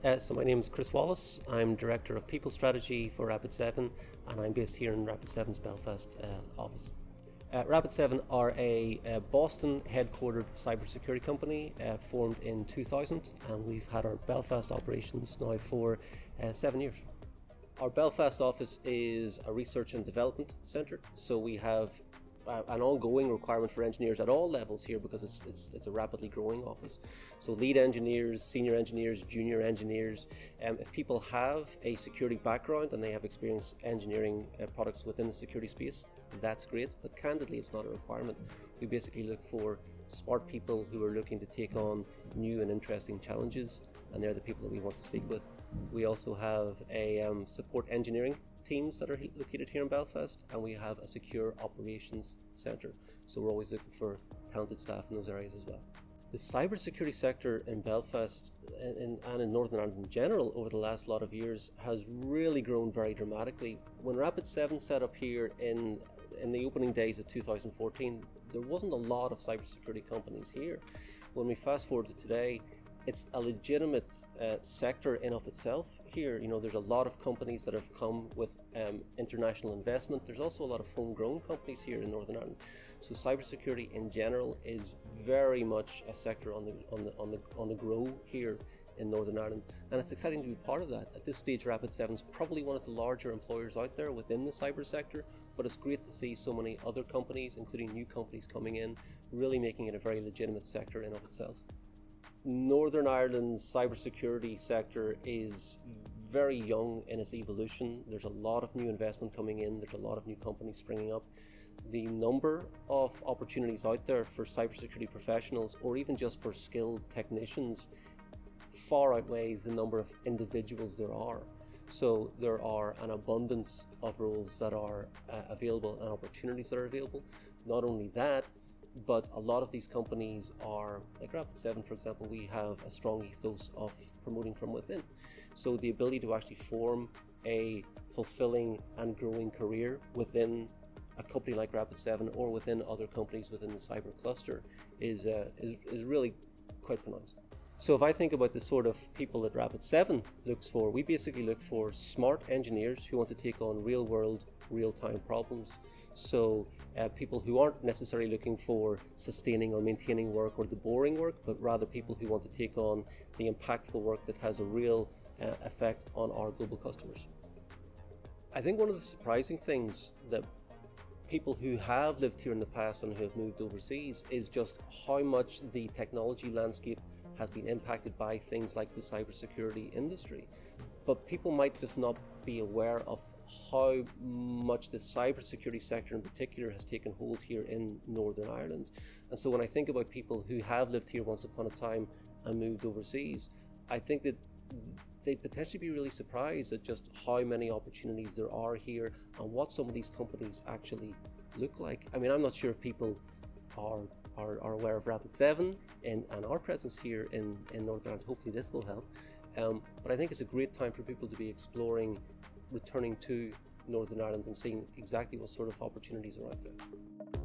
So my name is Chris Wallace. I'm Director of People Strategy for Rapid7, and I'm based here in Rapid7's Belfast office. Rapid7 are a Boston headquartered cybersecurity company formed in 2000, and we've had our Belfast operations now for 7 years. Our Belfast office is a research and development centre, so we have an ongoing requirement for engineers at all levels here because it's a rapidly growing office. So lead engineers, senior engineers, junior engineers, if people have a security background and they have experience engineering products within the security space, that's great, but candidly it's not a requirement. We basically look for smart people who are looking to take on new and interesting challenges, and they're the people that we want to speak with. We also have a support engineering teams that are located here in Belfast, and we have a secure operations centre, so we're always looking for talented staff in those areas as well. The cybersecurity sector in Belfast and in Northern Ireland in general over the last lot of years has really grown very dramatically. When Rapid7 set up here in the opening days of 2014, there wasn't a lot of cybersecurity companies here. When we fast forward to today, it's a legitimate sector in of itself here. You know, there's a lot of companies that have come with international investment. There's also a lot of homegrown companies here in Northern Ireland. So cybersecurity in general is very much a sector on the grow here in Northern Ireland, and it's exciting to be part of that. At this stage, Rapid7 is probably one of the larger employers out there within the cyber sector, but it's great to see so many other companies, including new companies coming in, really making it a very legitimate sector in of itself. Northern Ireland's cybersecurity sector is very young in its evolution. There's a lot of new investment coming in. There's a lot of new companies springing up. The number of opportunities out there for cybersecurity professionals, or even just for skilled technicians, far outweighs the number of individuals there are. So there are an abundance of roles that are available and opportunities that are available. Not only that, but a lot of these companies are, like Rapid7 for example, we have a strong ethos of promoting from within. So the ability to actually form a fulfilling and growing career within a company like Rapid7 or within other companies within the cyber cluster is really quite pronounced. So if I think about the sort of people that Rapid7 looks for, we basically look for smart engineers who want to take on real-world, real-time problems. So people who aren't necessarily looking for sustaining or maintaining work or the boring work, but rather people who want to take on the impactful work that has a real effect on our global customers. I think one of the surprising things that people who have lived here in the past and who have moved overseas is just how much the technology landscape has been impacted by things like the cybersecurity industry. But people might just not be aware of how much the cybersecurity sector in particular has taken hold here in Northern Ireland. And so when I think about people who have lived here once upon a time and moved overseas, I think that they'd potentially be really surprised at just how many opportunities there are here and what some of these companies actually look like. I mean, I'm not sure if people are aware of Rapid7 and our presence here in Northern Ireland. Hopefully this will help. But I think it's a great time for people to be exploring returning to Northern Ireland and seeing exactly what sort of opportunities are out there.